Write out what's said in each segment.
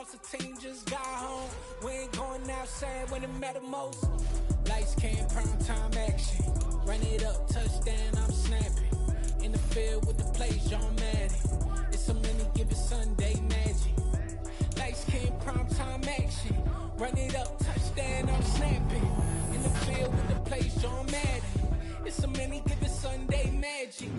lost a team, just got home. We ain't going outside when it matter most. Lights came, prime time action. Run it up, touchdown, I'm snapping. In the field with the plays, John Madden. It's a many given Sunday magic. Lights came, prime time action. Run it up, touchdown, I'm snapping. In the field with the plays, John Madden. It's a many given Sunday magic.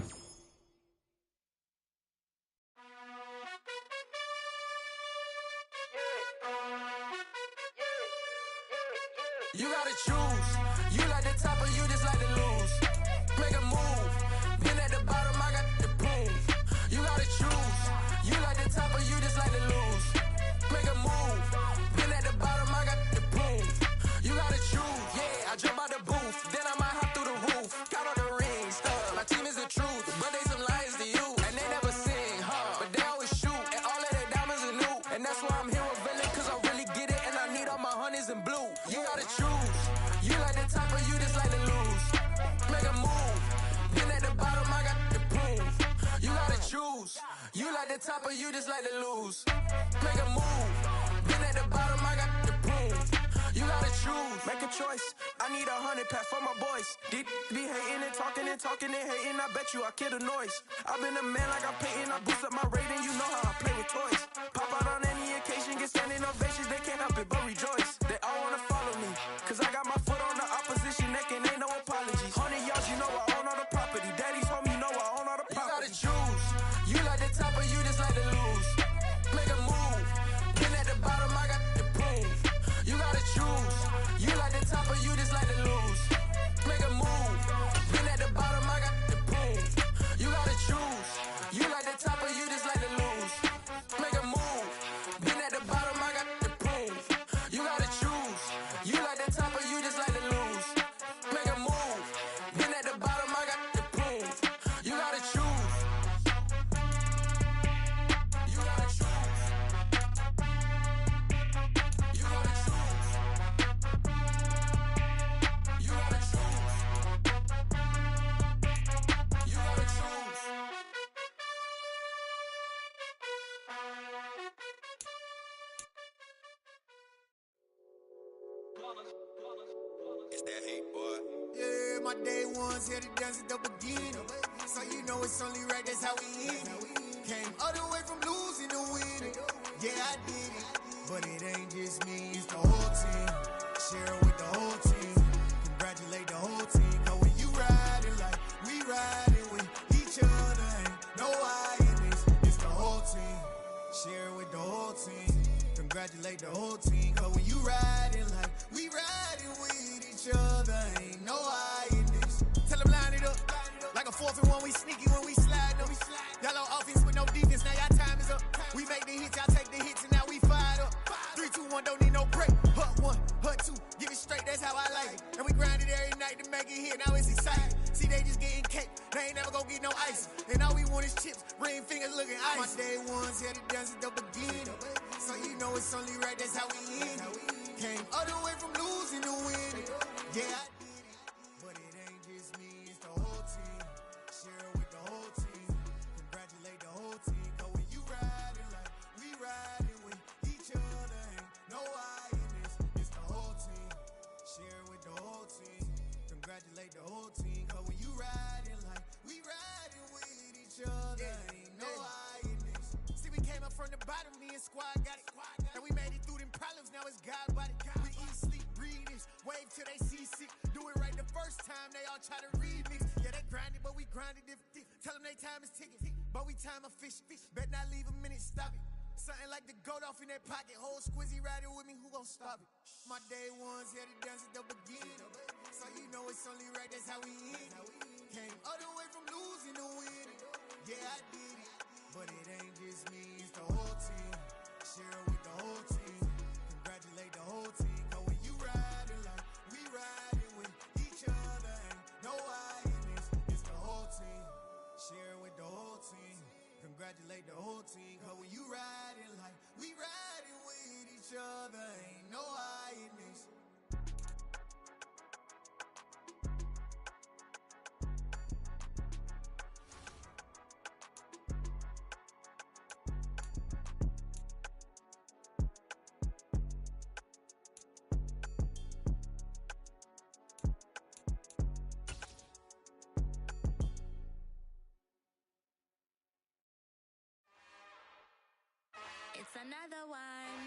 You gotta choose. You like the top or you just like to lose. Make a move. Been at the bottom, I got the proof. You gotta choose. You like the top or you just like to lose. Make a move. Been at the bottom, I got the proof. You gotta choose. Yeah, I jump out the booth. Then I might hop through the roof. Count on the rings. My team is the truth. But they some liars to you. And they never sing, but they always shoot. And all of their diamonds are new. And that's why I'm here with villain. Cause I really get it. And I need all my honeys in blue. You gotta choose. You like the top or you just like to lose. Make a move. Been at the bottom, I got the proof. You gotta choose. You like the top or you just like to lose. Make a move. Been at the bottom, I got the proof. You gotta choose. Make a choice. I need 100 pack for my boys. Deep be hating and talking and hating. I bet you I kill the noise. I've been a man like I'm painting. I boost up my rating. You know how I play with toys. Pop out on any occasion, get standing ovations. They can't help it but rejoice. They all wanna follow me. Cause I got my foot on the opposition neck and ain't no apologies. 100 yards, you know I own all the property. Daddy's home, you know I own all the property. You gotta choose. You like the top or you just like to lose. Make a move. Been at the bottom, I got the proof. You gotta choose. You like the top or you just like to lose. Make a move. Been at the bottom, I got the proof. You gotta choose. You like the top or you just like to lose. Make a move. Been at the bottom, I got the proof. You gotta choose. You like the top or you just like to lose. Make a move. Been at the bottom, I got the proof. You gotta choose. You gotta choose. You gotta choose. You gotta choose. You gotta choose. It's that hate, boy. Yeah, my day ones here to dance at the beginning. So you know it's only right, that's how we end it. Came all the way from losing to winning. Yeah, I did it. But it ain't just me, it's the whole team. Share it with the whole team. Congratulate the whole team. Cause when you riding like we riding with each other, ain't no I in this. It's the whole team. Share it with the whole team. Congratulate the whole team. Cause when you riding like we riding with each other, ain't no I in this. Tell them line it up. Like a 4th and 1, we sneaky when we slide them. Y'all on offense with no defense, now y'all time is up. We make the hits, y'all take the hits, and now we fired up. 3, 2, 1, don't need no break. Hut 1, hut 2, give it straight, that's how I like it. And we grind it every night to make it hit, now it's exciting. See, they just getting cake, they ain't never gonna get no ice. And all we want is chips, ring fingers looking ice. My day ones here to dance at the beginning. So you know it's only right, that's how we end it. Came all the way from losing to winning. Yeah, I did it. But it ain't just me, it's the whole team. Share it with the whole team. Congratulate the whole team. Cause when you riding like we riding with each other, ain't no I in this. It's the whole team. Share it with the whole team. Congratulate the whole team. Cause when you riding like we riding with each other, ain't no I in this. See, we came up from the bottom, me and squad got it. And we made it through them problems, now it's God body. We eat, sleep, breathe this. Wave till they see sick. Do it right the first time, they all try to remix. Yeah, they grinded, but we grinded different. Tell them they time is ticking, but we time a fish. Bet not leave a minute, stop it. Something like the goat off in that pocket. Whole squizzy riding with me, who gon' stop it? My day ones here to dance at the beginning. So you know it's only right, that's how we end it. Came all the way from losing to winning. Yeah, I did it. But it ain't just me, it's the whole team. Share it with the whole team. Congratulate the whole team. Cause when you riding like we riding with each other, ain't no I in this. It's the whole team. Share it with the whole team. Congratulate the whole team. Cause when you riding like we riding with each other, ain't no I in this. another one.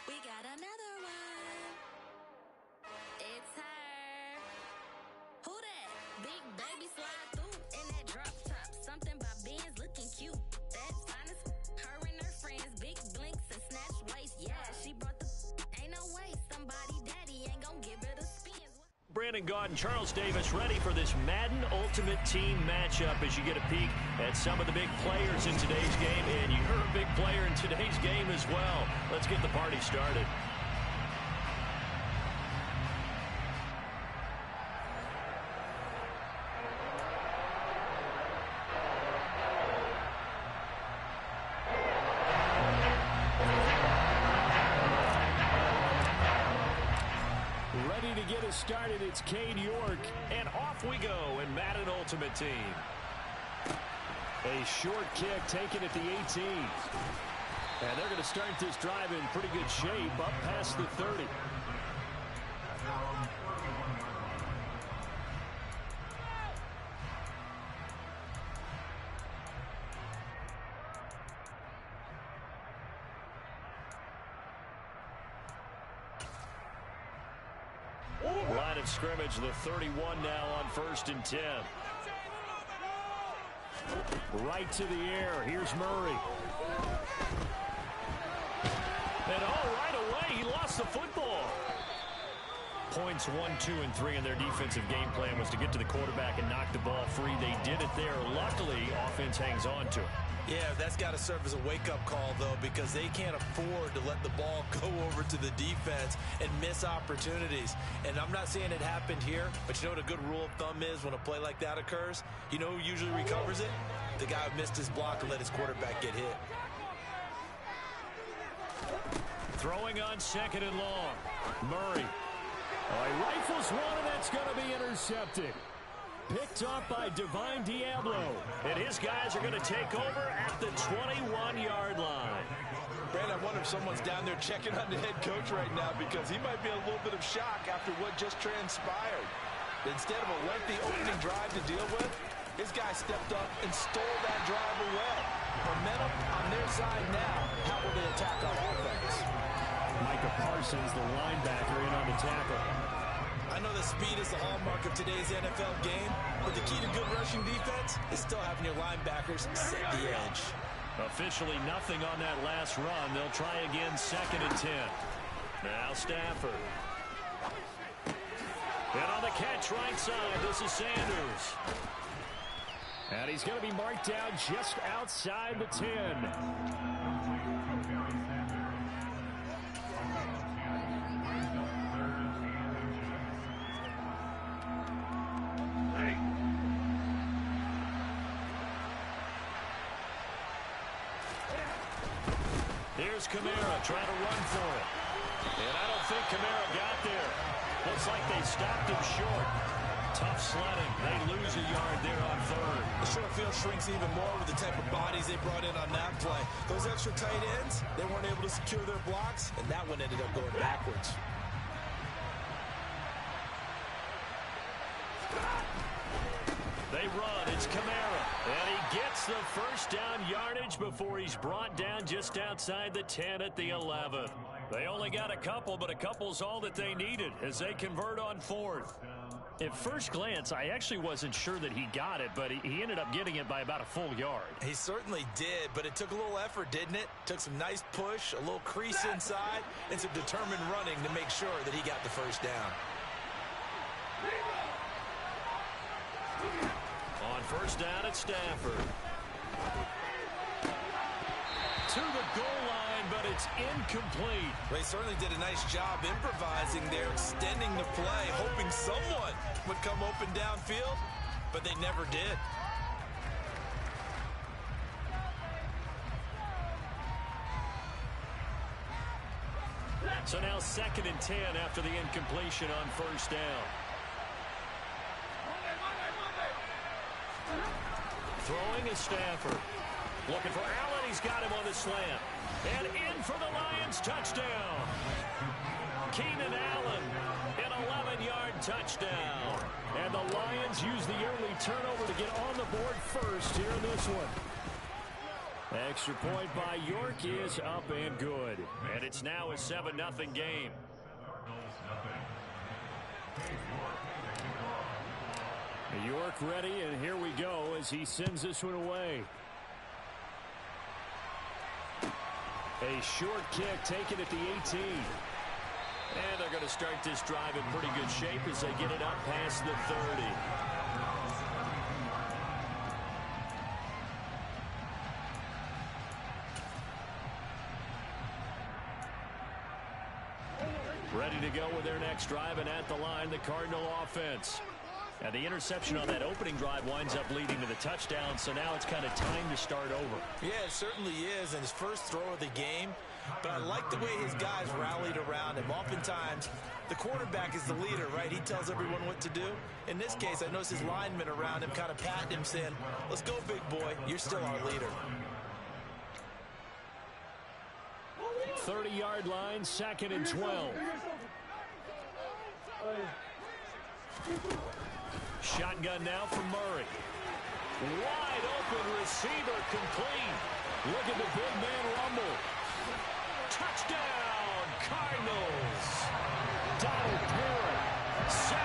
We got another one. It's her. Who that? Big baby slide through in that drop top. Something by Benz looking cute. That's honest. Her and her friends, big blinks and snatch waist. Yeah, she brought the. Ain't no way somebody daddy ain't gonna give it a spin. Brandon Gaud and Charles Davis ready for this Madden Ultimate Team matchup as you get a peek at some of the big players in today's game. And you're a big player in today's game as well. Let's get the party started. Ready to get us started, it's Cade York, and off we go in Madden Ultimate Team. A short kick taken at the 18. And they're going to start this drive in pretty good shape, up past the 30. Line of scrimmage, the 31 now on 1st and 10. Right to the air. Here's Murray. And right away, he lost the football. Points 1, 2, and 3 in their defensive game plan was to get to the quarterback and knock the ball free. They did it there. Luckily, offense hangs on to it. Yeah, that's got to serve as a wake-up call, though, because they can't afford to let the ball go over to the defense and miss opportunities. And I'm not saying it happened here, but you know what a good rule of thumb is when a play like that occurs? You know who usually recovers it? The guy who missed his block and let his quarterback get hit. Throwing on 2nd and long. Murray. He rifles one, and that's going to be intercepted. Picked off by Divine Diablo. And his guys are going to take over at the 21-yard line. Brandon, I wonder if someone's down there checking on the head coach right now because he might be in a little bit of shock after what just transpired. Instead of a lengthy opening drive to deal with, his guy stepped up and stole that drive away. Momentum on their side now. How will they attack on offense? Micah Parsons, the linebacker, in on the tackle. I know that speed is the hallmark of today's NFL game, but the key to good rushing defense is still having your linebackers set the edge. Officially nothing on that last run. They'll try again 2nd and 10. Now Stafford. And on the catch right side, this is Sanders. And he's going to be marked down just outside the 10. Here's Kamara trying to run for it. And I don't think Kamara got there. Looks like they stopped him short. Tough sledding. They lose a yard there on 3rd. The short field shrinks even more with the type of bodies they brought in on that play. Those extra tight ends, they weren't able to secure their blocks, and that one ended up going backwards. They run. It's Kamara. And he gets the first down yardage before he's brought down just outside the 10 at the 11. They only got a couple, but a couple's all that they needed as they convert on 4th. At first glance, I actually wasn't sure that he got it, but he ended up getting it by about a full yard. He certainly did, but it took a little effort, didn't it? Took some nice push, a little crease inside, and some determined running to make sure that he got the first down. On 1st down at Stafford. To the goal line, but it's incomplete. They certainly did a nice job improvising there, extending the play, hoping someone would come open downfield, but they never did. So now 2nd and 10 after the incompletion on 1st down. Throwing is Stafford. Looking for Allen. He's got him on the slant. And in for the Lions touchdown. Keenan Allen, an 11-yard touchdown. And the Lions use the early turnover to get on the board first here in this one. Extra point by York is up and good. And it's now a 7-0 game. York ready, and here we go as he sends this one away. A short kick taken at the 18. And they're going to start this drive in pretty good shape as they get it up past the 30. Ready to go with their next drive, and at the line, the Cardinal offense. And the interception on that opening drive winds up leading to the touchdown, so now it's kind of time to start over. Yeah, it certainly is, and his first throw of the game. But I like the way his guys rallied around him. Oftentimes, the quarterback is the leader, right? He tells everyone what to do. In this case, I noticed his linemen around him kind of patting him, saying, let's go, big boy. You're still our leader. 30-yard line, 2nd and 12. Shotgun now from Murray. Wide open receiver complete. Look at the big man rumble. Touchdown, Cardinals. Donald Parrott, 70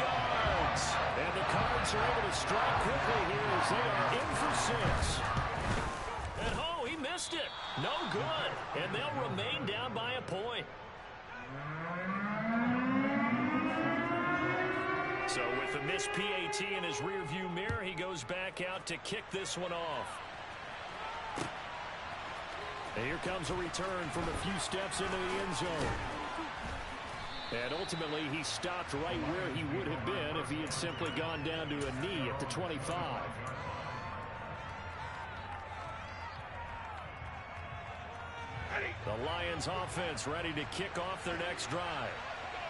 yards. And the Cards are able to strike quickly here as they are in for 6. And oh, he missed it. No good. And they'll remain down by a point. So with a missed PAT in his rearview mirror, he goes back out to kick this one off. And here comes a return from a few steps into the end zone. And ultimately, he stopped right where he would have been if he had simply gone down to a knee at the 25. The Lions offense ready to kick off their next drive.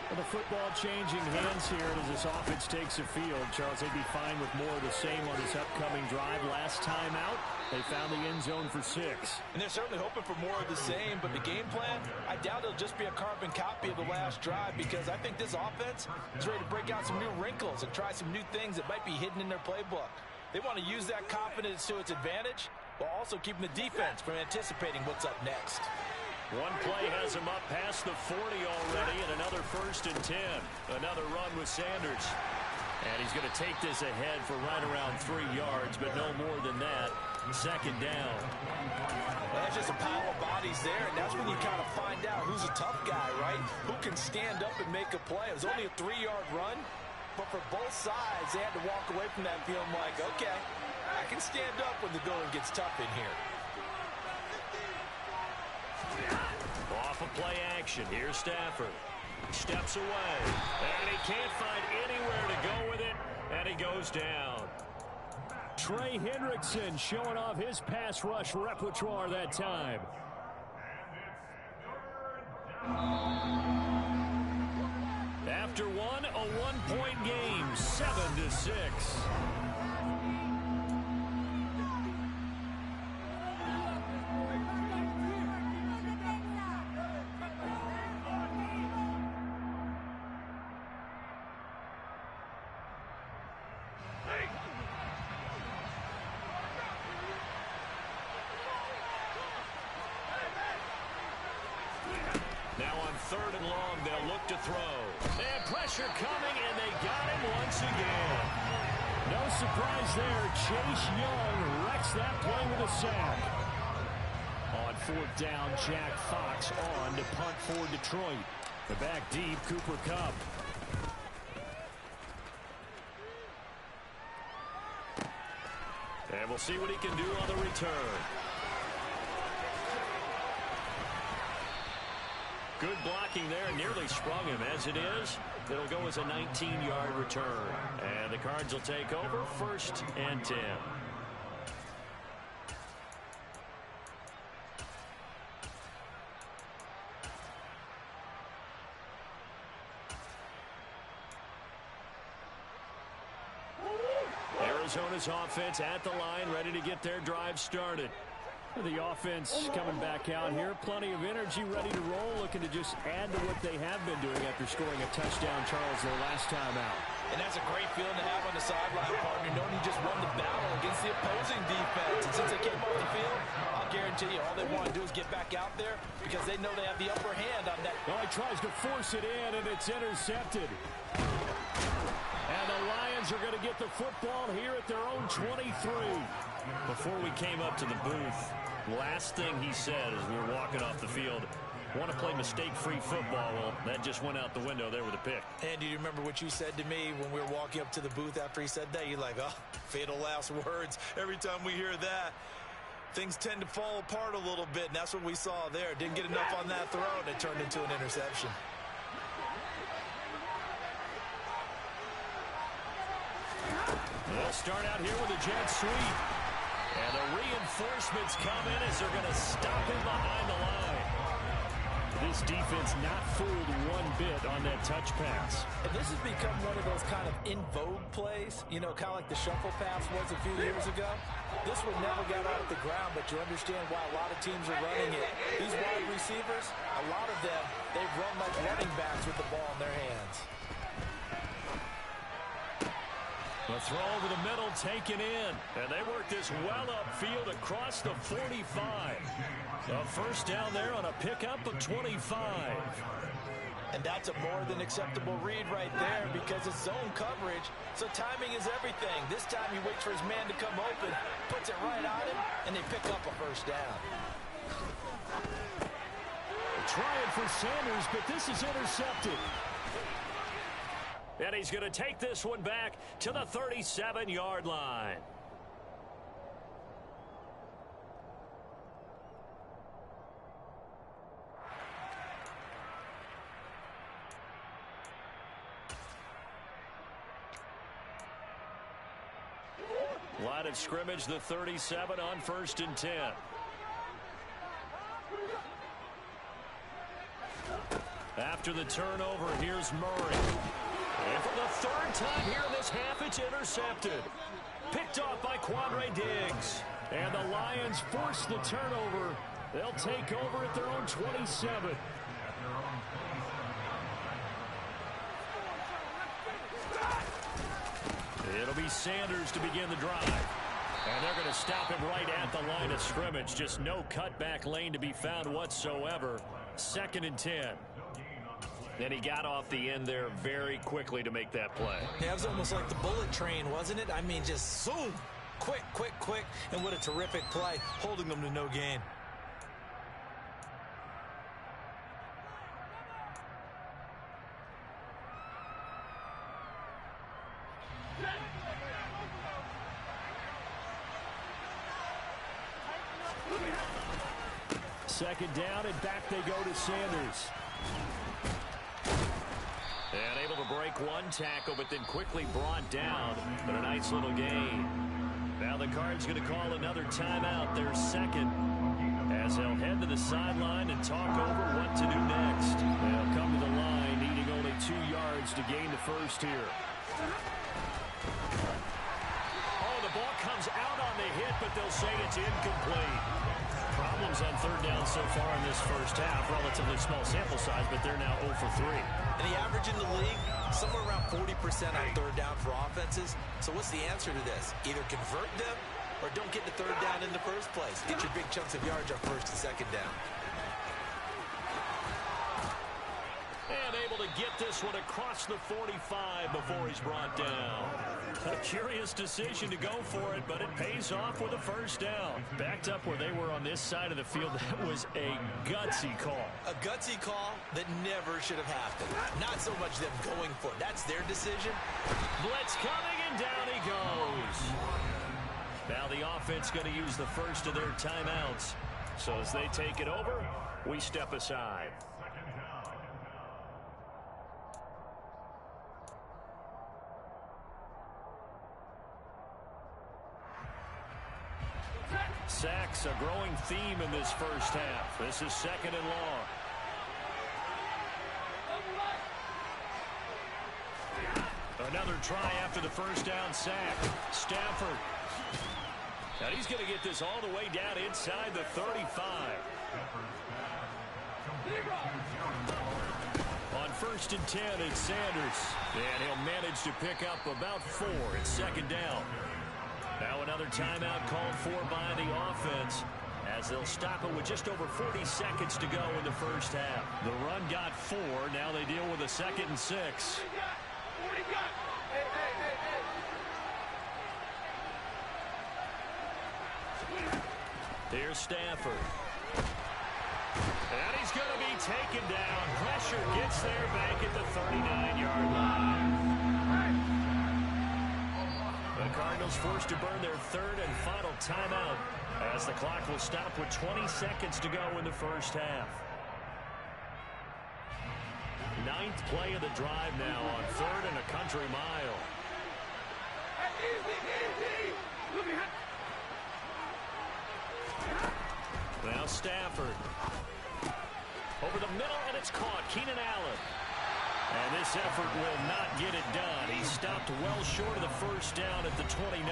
Well, the football changing hands here as this offense takes the field. Charles, they'd be fine with more of the same on this upcoming drive. Last time out, they found the end zone for 6. And they're certainly hoping for more of the same, but the game plan, I doubt it'll just be a carbon copy of the last drive, because I think this offense is ready to break out some new wrinkles and try some new things that might be hidden in their playbook. They want to use that confidence to its advantage, while also keeping the defense from anticipating what's up next. One play has him up past the 40 already, and another 1st and 10. Another run with Sanders. And he's going to take this ahead for right around 3 yards, but no more than that. 2nd down. Well, that's just a pile of bodies there, and that's when you kind of find out who's a tough guy, right? Who can stand up and make a play. It was only a 3-yard run, but for both sides, they had to walk away from that feeling like, okay, I can stand up when the going gets tough in here. Off of play action. Here's Stafford. Steps away. And he can't find anywhere to go with it. And he goes down. Trey Hendrickson showing off his pass rush repertoire that time. After one, a one-point game, 7-6. Now on 3rd and long, they'll look to throw. And pressure coming, and they got him once again. No surprise there. Chase Young wrecks that play with a sack. On 4th down, Jack Fox on to punt for Detroit. The back deep, Cooper Kupp. And we'll see what he can do on the return. Good blocking there, nearly sprung him. As it is, it'll go as a 19-yard return. And the Cards will take over, 1st and 10. Arizona's offense at the line, ready to get their drive started. The offense coming back out here. Plenty of energy, ready to roll, looking to just add to what they have been doing after scoring a touchdown, Charles, their last time out. And that's a great feeling to have on the sideline partner, knowing he just won the battle against the opposing defense. And since they came off the field, I'll guarantee you all they want to do is get back out there because they know they have the upper hand on that. Well, he tries to force it in, and it's intercepted. And the Lions are going to get the football here at their own 23. Before we came up to the booth, last thing he said as we were walking off the field, want to play mistake-free football. Well, that just went out the window there with a pick. And do you remember what you said to me when we were walking up to the booth after he said that? You're like, oh, fatal last words. Every time we hear that, things tend to fall apart a little bit, and that's what we saw there. Didn't get enough on that throw, and it turned into an interception. They'll start out here with a jet sweep. And the reinforcements come in as they're going to stop him behind the line. This defense not fooled one bit on that touch pass. And this has become one of those kind of in vogue plays, you know, kind of like the shuffle pass was a few years ago. This one never got off the ground, but you understand why a lot of teams are running it. These wide receivers, a lot of them, they run like running backs with the ball in their hands. The throw over the middle taken in. And they work this well upfield across the 45. A first down there on a pickup of 25. And that's a more than acceptable read right there because it's zone coverage, so timing is everything. This time he waits for his man to come open, puts it right on him, and they pick up a first down. Trying for Sanders, but this is intercepted. And he's going to take this one back to the 37-yard line. Line of scrimmage, the 37 on 1st and 10. After the turnover, here's Murray. And for the third time here in this half, it's intercepted. Picked off by Quandre Diggs. And the Lions force the turnover. They'll take over at their own 27. It'll be Sanders to begin the drive. And they're going to stop him right at the line of scrimmage. Just no cutback lane to be found whatsoever. 2nd and 10. And he got off the end there very quickly to make that play. Yeah, it was almost like the bullet train, wasn't it? I mean, just zoom. Quick, quick, quick. And what a terrific play, holding them to no gain. Second down, and back they go to Sanders. And able to break one tackle, but then quickly brought down. But a nice little gain. Now the Cards going to call another timeout, their second, as they'll head to the sideline and talk over what to do next. They'll come to the line, needing only 2 yards to gain the first here. Oh, the ball comes out on the hit, but they'll say it's incomplete. Problems on third down so far in this first half. Relatively small sample size, but they're now 0 for 3. And the average in the league, somewhere around 40% on third down for offenses. So what's the answer to this? Either convert them or don't get the third down in the first place. Get your big chunks of yards on 1st and 2nd down. And able to get this one across the 45 before he's brought down. A curious decision to go for it, but it pays off with a first down. Backed up where they were on this side of the field, that was a gutsy call. A gutsy call that never should have happened. Not so much them going for it. That's their decision. Blitz coming, and down he goes. Now the offense going to use the first of their timeouts. So as they take it over, we step aside. Sacks, a growing theme in this first half. This is 2nd and long. Another try after the first down sack. Stafford. And he's going to get this all the way down inside the 35. On first and 10. It's Sanders. And he'll manage to pick up about 4. It's second down. Now another timeout called for by the offense, as they'll stop it with just over 40 seconds to go in the first half. The run got 4. Now they deal with a 2nd and 6. Here's Stafford. And he's going to be taken down. Pressure gets there back at the 39-yard line. The Cardinals forced to burn their 3rd and final timeout, as the clock will stop with 20 seconds to go in the first half. 9th play of the drive now on 3rd and a country mile. Now Stafford. Over the middle, and it's caught. Keenan Allen. And this effort will not get it done. He stopped well short of the first down at the 29.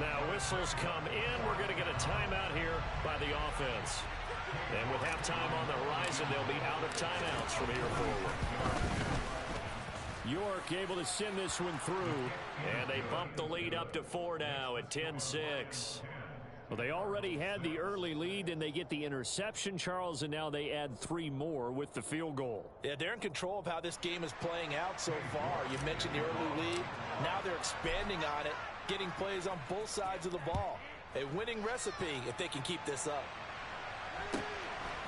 Now whistles come in. We're going to get a timeout here by the offense. And with halftime on the horizon, they'll be out of timeouts from here forward. York able to send this one through, and they bump the lead up to 4 now at 10-6. Well, they already had the early lead, and they get the interception, Charles, and now they add 3 more with the field goal. Yeah, they're in control of how this game is playing out so far. You mentioned the early lead. Now they're expanding on it, getting plays on both sides of the ball. A winning recipe if they can keep this up.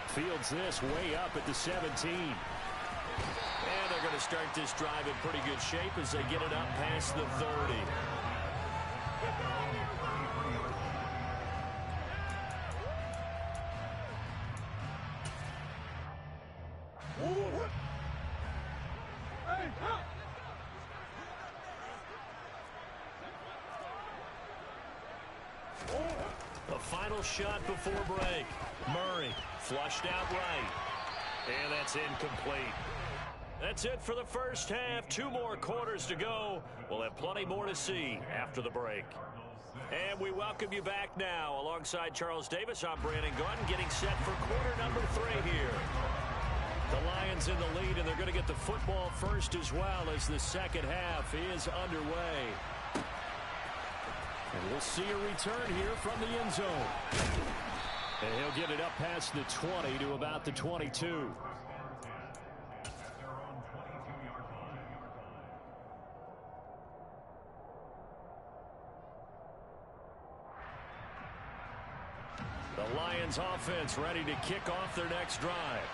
Fields this way up at the 17. And they're going to start this drive in pretty good shape as they get it up past the 30. The final shot before break. Murray flushed out right. And that's incomplete. That's it for the first half. 2 more quarters to go. We'll have plenty more to see after the break. And we welcome you back now. Alongside Charles Davis, I'm Brandon Gordon, getting set for quarter number 3 here. The Lions in the lead, and they're going to get the football first as well as the second half is underway. And we'll see a return here from the end zone. And he'll get it up past the 20 to about the 22. The Lions offense ready to kick off their next drive.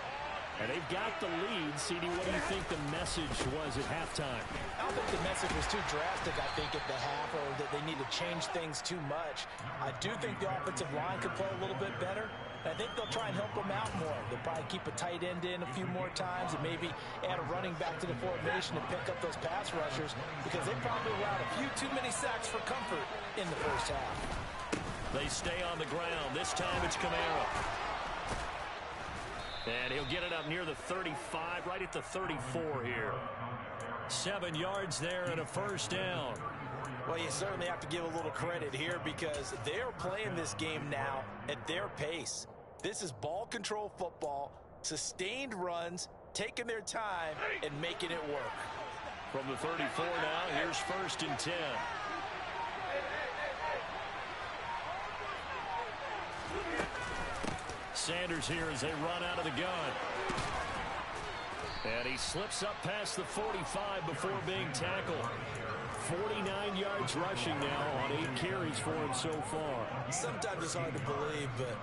And they've got the lead. CD, what do you think the message was at halftime? I don't think the message was too drastic, I think, at the half, or that they need to change things too much. I do think the offensive line could play a little bit better. I think they'll try and help them out more. They'll probably keep a tight end in a few more times and maybe add a running back to the formation to pick up those pass rushers, because they probably allowed a few too many sacks for comfort in the first half. They stay on the ground. This time it's Kamara. And he'll get it up near the 35, right at the 34 here. 7 yards there and a first down. Well, you certainly have to give a little credit here, because they're playing this game now at their pace. This is ball control football, sustained runs, taking their time, and making it work. From the 34 now, here's 1st and 10. Sanders here as they run out of the gun. And he slips up past the 45 before being tackled. 49 yards rushing now on 8 carries for him so far. Sometimes it's hard to believe, but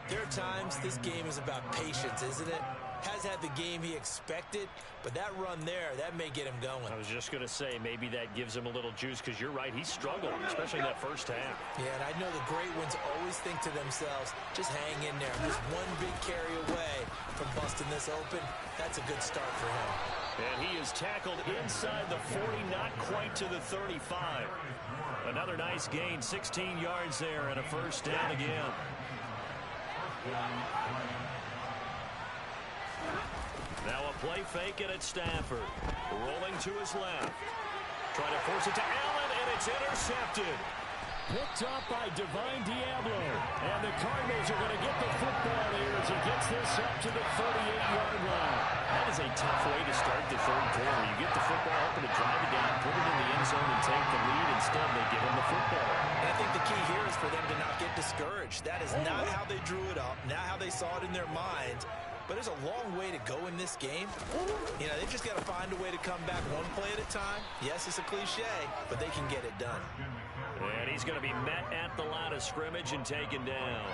there are times this game is about patience, isn't it? Has had the game he expected, but that run there, that may get him going. I was just going to say, maybe that gives him a little juice, because you're right, he struggled, especially in that first half. Yeah, and I know the great ones always think to themselves, just hang in there. Just one big carry away from busting this open. That's a good start for him. And he is tackled inside the 40, not quite to the 35. Another nice gain, 16 yards there, and a first down again. Now a play fake, and it's Stafford. Rolling to his left. Trying to force it to Allen, and it's intercepted. Picked up by Divine Diablo. And the Cardinals are going to get the football here as he gets this up to the 38-yard line. That is a tough way to start the third quarter. You get the football, hoping to drive it down, put it in the end zone, and take the lead. Instead, they give him the football. And I think the key here is for them to not get discouraged. That is not how they drew it up, not how they saw it in their minds. But there's a long way to go in this game. You know, they just got to find a way to come back one play at a time. Yes, it's a cliche, but they can get it done. And he's going to be met at the line of scrimmage and taken down.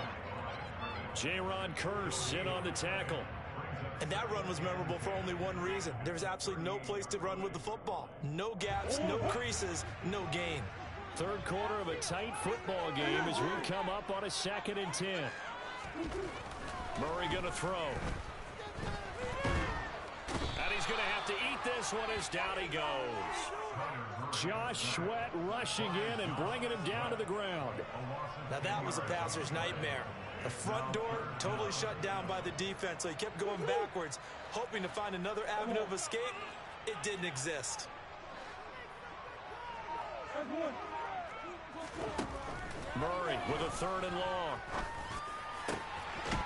J-Ron Curse in on the tackle. And that run was memorable for only one reason. There was absolutely no place to run with the football. No gaps, no creases, no gain. Third quarter of a tight football game as we come up on a 2nd and 10. Murray going to throw. And he's going to have to eat this one as down he goes. Josh Sweat rushing in and bringing him down to the ground. Now that was a passer's nightmare. The front door totally shut down by the defense, so he kept going backwards, hoping to find another avenue of escape. It didn't exist. Murray with a 3rd and long.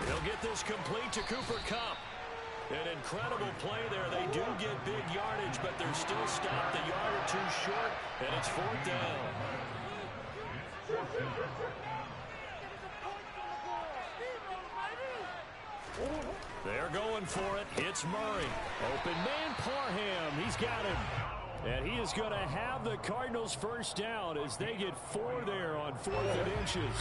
He'll get this complete to Cooper Kupp. An incredible play there. They do get big yardage, but they're still stopped a yard or two short, and it's 4th down. They're going for it. It's Murray. Open man, Parham. He's got him. And he is going to have the Cardinals first down as they get 4 there on 4th and inches.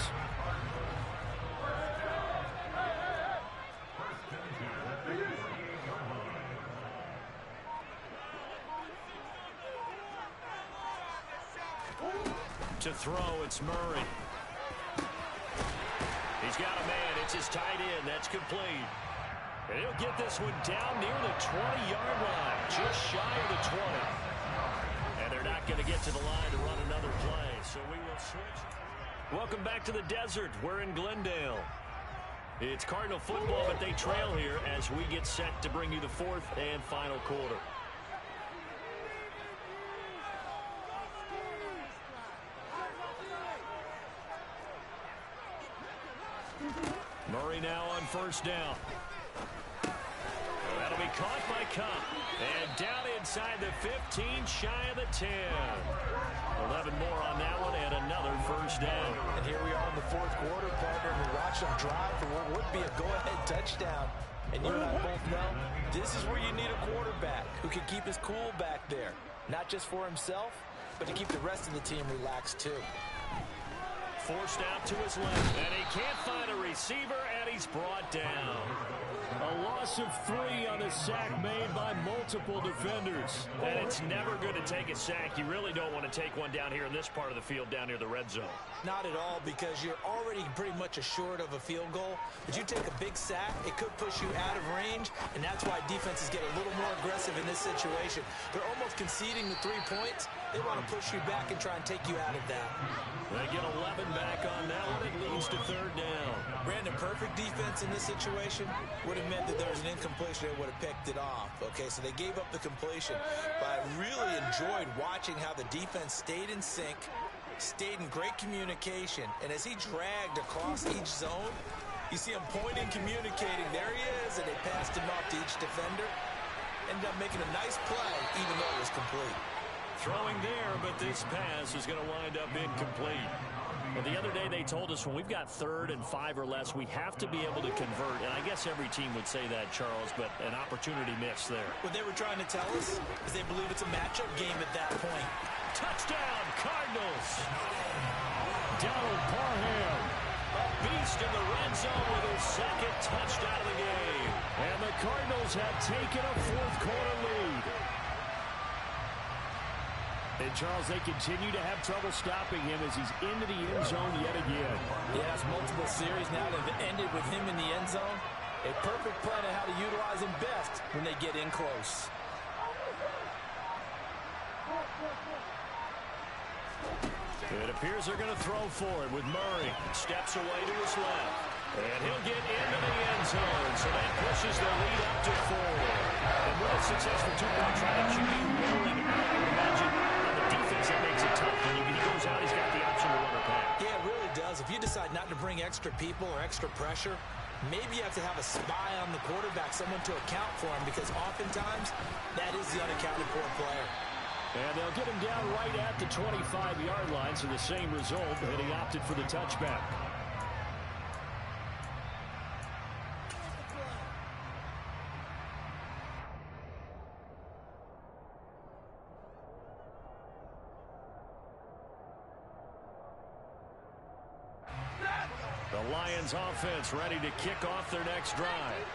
To throw, it's Murray. He's got a man. It's his tight end. That's complete. And he'll get this one down near the 20-yard line, just shy of the 20. And they're not going to get to the line to run another play, so we will switch. Welcome back to the desert. We're in Glendale. It's Cardinal football, but they trail here as we get set to bring you the 4th and final quarter. Murray now on 1st down. That'll be caught by Kupp. And down inside the 15, shy of the 10. 11 more on that one, and another 1st down. And here we are in the 4th quarter, partner, and we watch them drive for what would be a go-ahead touchdown. And you and I both know this is where you need a quarterback who can keep his cool back there. Not just for himself, but to keep the rest of the team relaxed too. Forced out to his left, and he can't find a receiver, and he's brought down. A loss of 3 on a sack made by multiple defenders. And it's never going to take a sack. You really don't want to take one down here in this part of the field down near the red zone. Not at all, because you're already pretty much assured of a field goal. But you take a big sack, it could push you out of range, and that's why defenses get a little more aggressive in this situation. They're almost conceding the 3 points. They want to push you back and try and take you out of that. They get 11 back on that one. It leads to 3rd down. Brandon, perfect defense in this situation would have meant that there was an incompletion. They would have picked it off. Okay, so they gave up the completion. But I really enjoyed watching how the defense stayed in sync, stayed in great communication. And as he dragged across each zone, you see him pointing, communicating. There he is, and they passed him off to each defender. Ended up making a nice play, even though it was complete. Throwing there, but this pass is going to wind up incomplete. Well, the other day they told us when we've got 3rd and 5 or less, we have to be able to convert. And I guess every team would say that, Charles, but an opportunity missed there. What they were trying to tell us is they believe it's a matchup game at that point. Touchdown, Cardinals! Donald Parham, a beast in the red zone with his 2nd touchdown of the game. And the Cardinals have taken a 4th quarter lead. And, Charles, they continue to have trouble stopping him as he's into the end zone yet again. Yes, multiple series now that have ended with him in the end zone. A perfect plan on how to utilize him best when they get in close. It appears they're going to throw for it with Murray. Steps away to his left. And he'll get into the end zone, so that pushes the lead up to 4. And with a successful 2-point try to QB rolling, I would imagine on the defense that makes it tough. When he goes out, he's got the option to run or pass. not to bring extra people or extra pressure. Maybe you have to have a spy on the quarterback, someone to account for him, because oftentimes that is the unaccounted for player. And they'll get him down right at the 25-yard line, so the same result, and he opted for the touchback. The Lions offense ready to kick off their next drive.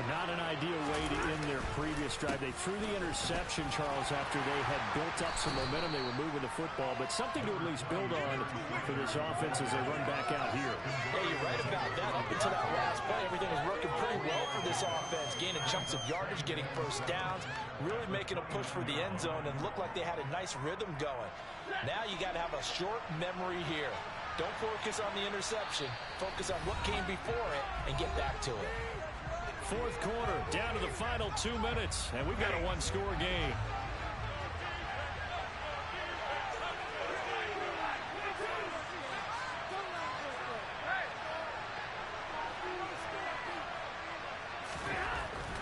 Not an ideal way to end their previous drive. They threw the interception, Charles, after they had built up some momentum. They were moving the football, but something to at least build on for this offense as they run back out here. Yeah, you're right about that. Up until that last play, everything was working pretty well for this offense. Gaining chunks of yardage, getting first downs, really making a push for the end zone, and looked like they had a nice rhythm going. Now you got to have a short memory here. Don't focus on the interception. Focus on what came before it and get back to it. Fourth quarter, down to the final 2 minutes, and we've got a one-score game.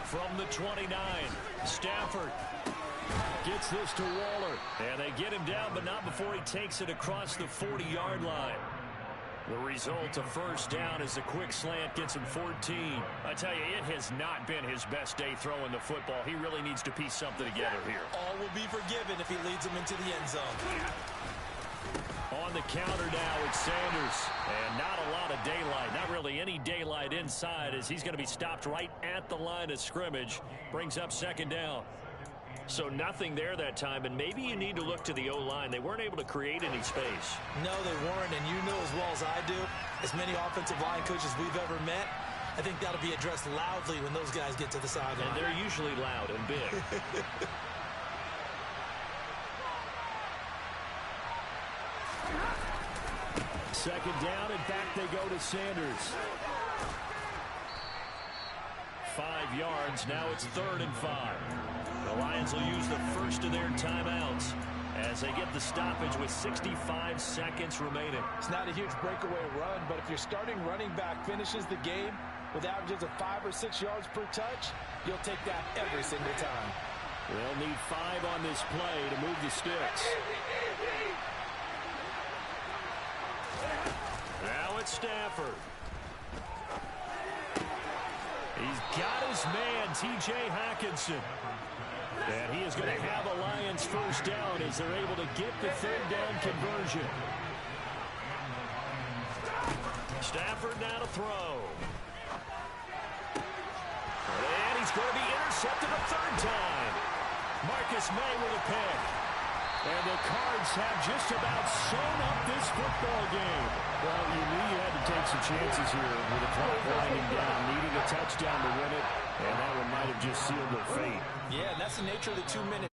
From the 29, Stafford gets this to Waller, and they get him down, but not before he takes it across the 40-yard line. The result, a first down, as the quick slant gets him 14. I tell you, it has not been his best day throwing the football. He really needs to piece something together here. All will be forgiven if he leads them into the end zone. On the counter now, it's Sanders. And not a lot of daylight. Not really any daylight inside, as he's going to be stopped right at the line of scrimmage. Brings up second down. So nothing there that time, and maybe you need to look to the O-line. They weren't able to create any space. No, they weren't, and you know as well as I do, as many offensive line coaches we've ever met, I think that'll be addressed loudly when those guys get to the sideline. And they're usually loud and big. Second down, and back they go to Sanders. 5 yards, now it's 3rd and 5. The Lions will use the first of their timeouts as they get the stoppage with 65 seconds remaining. It's not a huge breakaway run, but if your starting running back finishes the game with averages of 5 or 6 yards per touch, you'll take that every single time. They'll need 5 on this play to move the sticks. Now it's Stafford. He's got his man, T.J. Hockenson. And he is going to have a Lions first down as they're able to get the 3rd down conversion. Stafford now to throw. And he's going to be intercepted a 3rd time. Marcus May with a pick. And the Cards have just about sewn up this football game. Well, you knew you had to take some chances here with the clock winding down, needing a touchdown to win it, and that one might have just sealed their fate. Yeah, and that's the nature of the 2-minute